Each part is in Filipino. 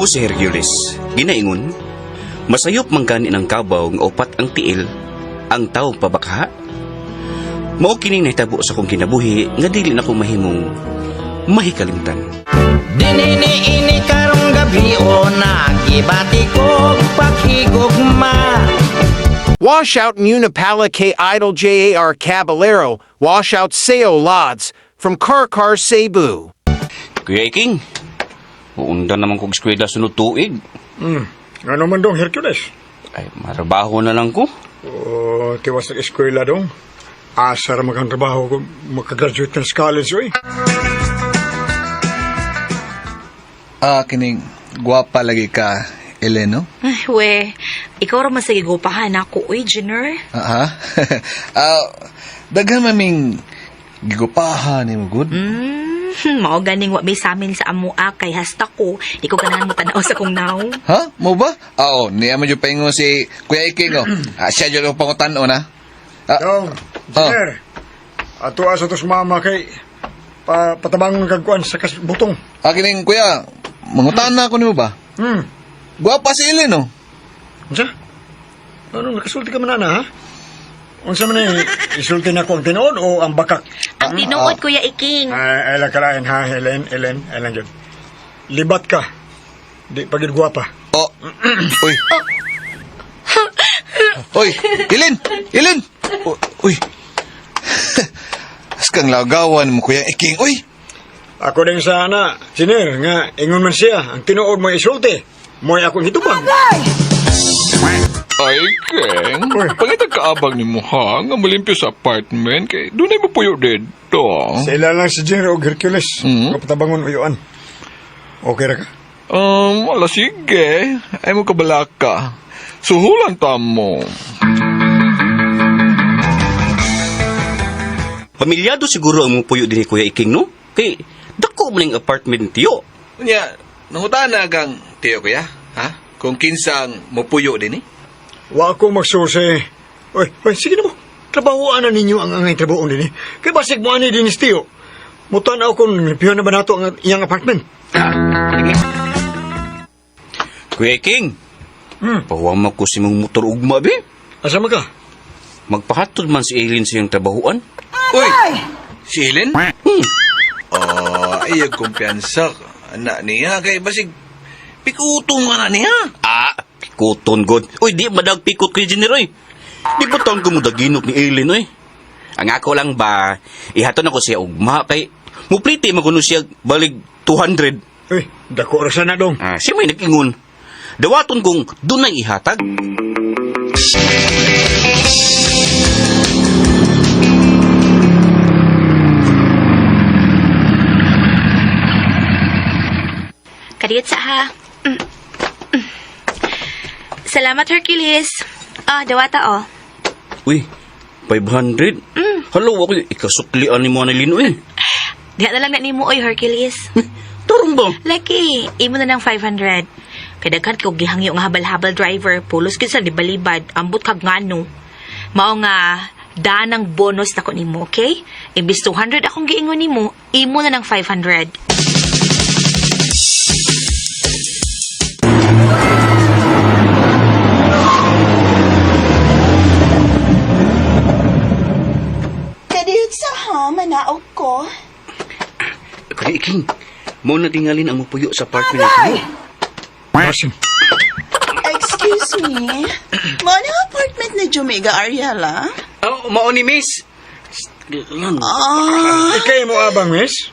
Mo si Hercules, ginaingon, masayop manggani ng kabaw nga upat ang tiil, ang taong pabakha. Mao kining nahitabo sa kong kinabuhi nga dili na ko mahimong mahikalimtan. Dinini-ini karong gabi o nagibati ko paghigugma. Washout Unipala K Idol JAR Caballero, Washout Seo Lods, from Karkar, Cebu. Kuya Iking, uunda naman kong eskwela sunod tuig. Ano man dong, Hercules? Ay, marabaho na lang ko. O, tiwas ng eskwela dong. Asar magang trabaho ko, makagraduate ng college, oy. Kining guwapa lagi ka, Eleno? Ay, we, ikaw raman sa gigupahan ako, uy, Jenner. Daghan maming gigupahan ni mo, good? Mao ganing wa may samin sa amua kay hasta ko. Di ko ganahan mo tanaw sa kong naw. Ha? Mo ba? Oo, niya mo yung paingon si Kuya Iking, oh. Siya yung pangutan, na? Dong, Jenner. Ato asa to sumama kay patabang ng kagkuan sa butong. Kining Kuya, mangutan na ako ni mo ba? Guwapa si Eleno. Unsa? Ano, nakasulti ka man ha? Unsa man isulti na ko ang tinuod o ang bakak? Ang tinuod, Kuya Iking. Ay lang kalain ha, Helen, yun. Libat ka. Di pagid guwapa. Oh. Uy. Uy, Ilin! Uy. Askang lagawan mo, Kuya Iking. Uy. Ako din sana, Jenner, nga ingon man siya, ang tinuod mo isulti. Mo'y akong hitubang. Ay, Keng. Uy. Pangitag kaabang ni mo ha, nga malimpyo sa apartment, kay doon ay mapuyo dito. Sila lang si Jenner o Hercules. Mm. Kapatabangon uyuan. Okay ra ka? Wala sige. Ay mo kabalaka. Suhulan ta mo. Pamilyado siguro ang mga puyo din ni Kuya Iking, no? Kay, dako mo ng apartment tiyo. Kunya, nangutan na kang tiyo, Kuya? Ha? Kung kinsang mupuyo din, eh? Wa ako magsusi. Oy, sige na mo. Trabahoan na ninyo ang angay trabahoon din eh. Kaya basig mo ani din istiyo. Mutan ako kung piyon na ba nato ang iyang apartment. Kuya Iking, pawang ko si mong motor ugma, be. Asa man ka? Magpahatod man si Aileen sa iyong trabahuan. Uy! Si Helen? Ay, kumpiyansa. Anak niya, kay basig pikutong nga na niya. Pikuton, God. Uy, di madag pikot kay Jenner, oy. Di ba tawang kumudaginot ni Aileen, oy? Ang ako lang ba, ihaton ako siya ugma, kay mupliti maguno siya balig 200. Uy, dako ra sana dong. Siya may nag-ingon. Dawaton kong dunay ihatag. Kadiyot sa ha. Salamat, Hercules. Dawata, Uy, 500? Halo, ako ikasuklian ni mo na Lino, eh. Diha na lang na ni mo, oy, Hercules. Tarong ba? Lucky, imo na ng 500. Kaya daghan ko gihangyo nga habal-habal driver, pulos ko sa libalibad, ambot kag ngano. Mao nga, danang bonus na ko nimo, okay? Imbis 200 akong giingon nimo, imo na ng 500. Kadiyot sa ha, manaog ko. Kuya Iking, mo na tingalin ang mupuyo sa apartment niyo. Pasin. Excuse me. Ano apartment ni Jumega Ariela? Mao ni Miss. Ikay mo abang, miss?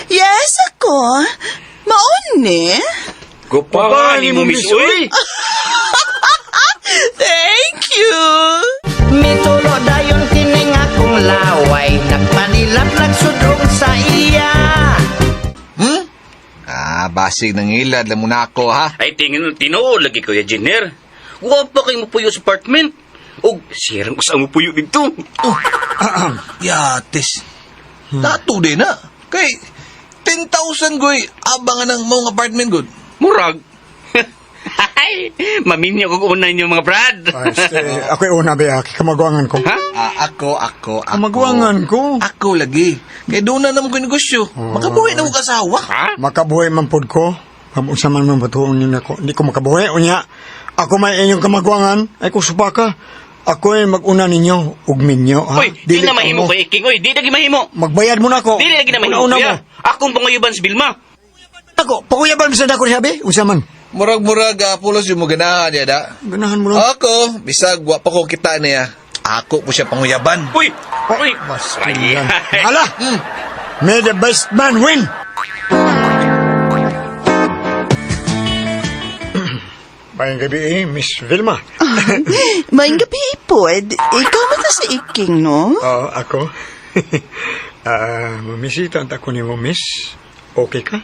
Yes, ako. Maon ni. Gupahan ni mo, Miss, uy. Thank you. Mitulo dayon kining akong laway, nagpanilap nagsudong sa iya. Basig ng ilad, lang muna ako, ha? Ay, tingin tinuod lagi, Kuya Jenner. Guwapa kayo mupuyo sa apartment. O, sirang ko sa mupuyo dito. Yatis. Tato din, ha? Kay, 10,000 goy, abangan ng mga apartment, good. Murag. Ay, maminyo ko una ninyo mga brad. Ay, ako'y una ba, kamagwangan ko. Ha? Ako. Kamagwangan ko. Ako lagi. Kaya doon na naman ko yung negosyo. Makabuhay na ko kasawa. Ha? Makabuhay man pod ko. Kamusa man man batuon yun ako. Hindi ko makabuhay. Unya, ako may inyong kamagwangan. Ay ko supaka. Ako ay mag-una ninyo. Ug minyo. Ha? Uy, di na ka mahimo mo. ko iking. Uy, di na mahimo. Magbayad mo na ako. Di na lagi na mahimo Una-una kuya. mo. Akong pangayuban si Vilma. Ako, pakuyaban sa dako sabi. Unsa man. Murag-murag, pulos yung mo ganahan niya da. Ganahan mo lang. Ako, bisag, wa pa ko kita niya. Ako po siya panguyaban. Uy! Uy! Yan. Ala! May the best man win! Mayang gabi Miss Vilma. Maing gabi, Pod. Ikaw mo ta sa iking, no? Oh, ako. Mamisita ang tako ni mo, Miss. Okay ka?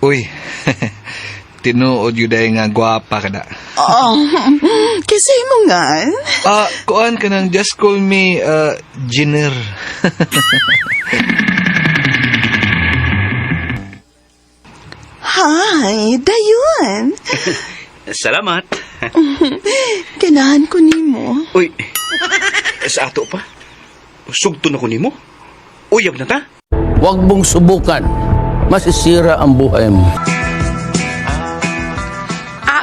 Uy, tinuod yun dahil nga gwapa ka na. Oh, kasi mo nga. Kuan ka nang just call me, Jenner. Hi, dayon. Salamat. Ganahan ko nimo. Uy, sa ato pa? Sugto na ko nimo? Uyab na ta? Huwag mong subukan. Masisira ang buhay mo.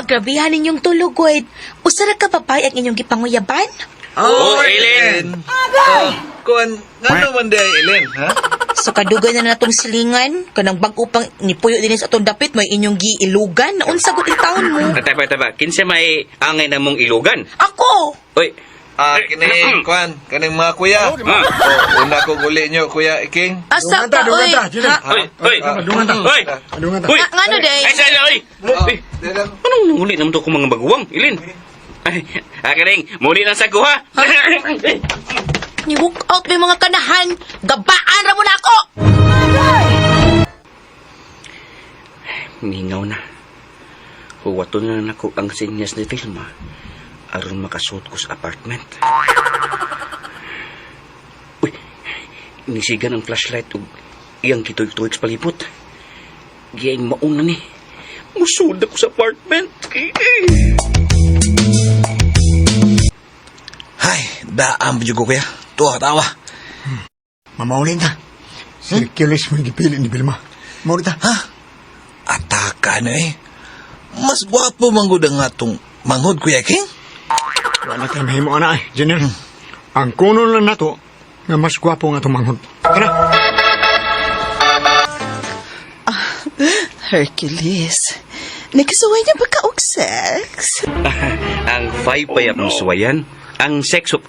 Grabehan ninyong tulog, Wade. Usara ka papayag inyong gipanguyaban? Oh, Ellen! Kuan, nga naman di ay Ellen, ha? So kadugay na natong silingan, kanang bag upang nipuyo din sa atong dapit, may inyong giilugan. Naunsa gud ang taon mo? Taba. Kinsa may angay na mong ilugan? Ako! Uy, Kining, kuan, kaning mga kuya. Una ko guli nyo, Kuya Iking. Asa ka, oy? Uy! Dungan ta. Uy! Dungan ta. Uy! Ngano, day? Ay, sala, uy! Uy! Anong nanguli naman to kung mga baguwang, Ilin? Ay, akaring, muli lang sa kuha. Ni-walk out may mga kanahan. Gabaan ra mo na ako! Ningaw na. Huwato na ako ang sinyas ni Vilma aron makasuot ko sa apartment. Uy, nisigan ang flashlight ug iyang kituig-tuig sa palibot. Giyang mauna ni. Musuod ako sa apartment. Hay, daan ba ko kuya? Tuwa, tawa. Mamaulin ta. Circulus mo gipili ni Vilma. Maulin ta. Ha? Ataka na eh. Mas gwapo manggod ang atong manghod, Kuya King. Wala tayo mahimo ana ay, Jenner. Ang kuno lang nato nga mas gwapo nga tumanghod. Kana? Hercules. Nagkasuway niya ba ka og sex? Ang 5 pa yung suwayan. Ang sex of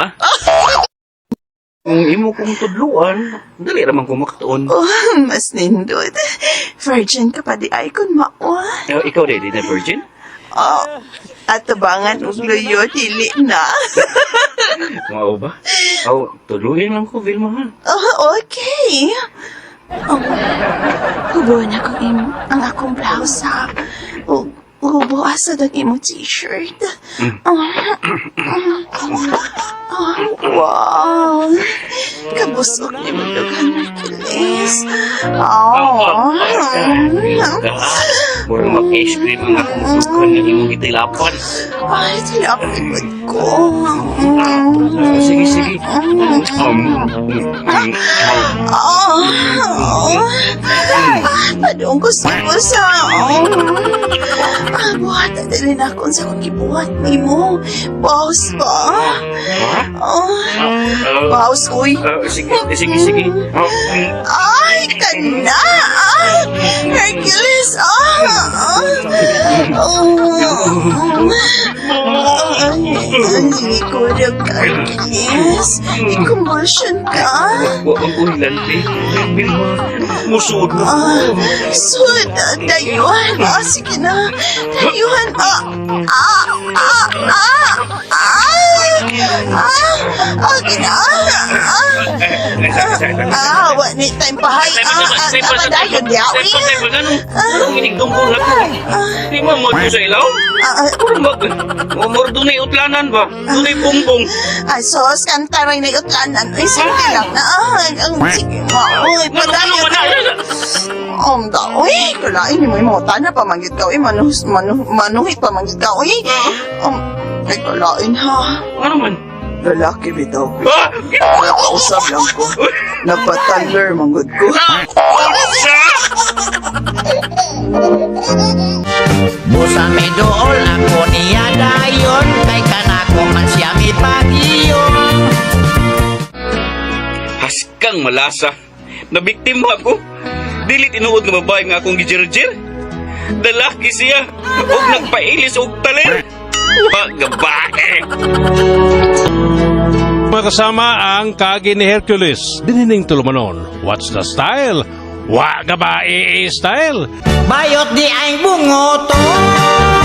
Kung imo kong tudluan, dali naman ko makatuon. Oh, mas nindot. Virgin ka pa di ay kun mao. Ikaw di na virgin? Oh, atabangan og luyo, dili na. Mao ba? Tuluyan lang ko, Vilma, ha? Oh, okay. Oh, hubuan ako ang akong blouse, ha? Hubuan sa dag imo t-shirt. Wow. Kabusog ni mo dugang Hercules. Mura mag-ice cream ang akong sukan ng imong itilapan. Ay, tilapit ko. Sige. Padung ko sa buhat na din ako sa kibuhat ni mo. Boss ba? Boss, uy. Sige. Ay, kana! Hercules! Hindi ko rin Hercules. I-conversion ka. Uy, lante. Vilma, musuod na. Sud, dayuhan. Sige na. Dayuhan. Wa ni time pahay. Padayon yaw. Anong inigtungkol ako? Di mo mo sa ilaw? Umor dunay utlanan ba? Dunay bumbong. Ay, sos, kanta rin na utlanan. Ay, sige lang na. Sige mo. Uy, padayon. Uy, kalain ni mo yung mga tana pamanggit ka. Uy, manuhit pamanggit ka. Uy, ay, kalain ha. Ano man? Lalaki bitaw ko. Nakausap lang ko. Napataler, manggod ko. Busa mi dool ako niya dayon kay kanako man siya mi pagiyon. Haskang malasa. Nabiktima ako. Dili tinuod nga babae nga akong gijirjir. Dalaki siya. Og nagpailis og taler. Wa gabae. Mga kasama ang kagi ni Hercules. Dinining tulumanon. What's the style? Wa gabae style. Bayot di ay bungoton.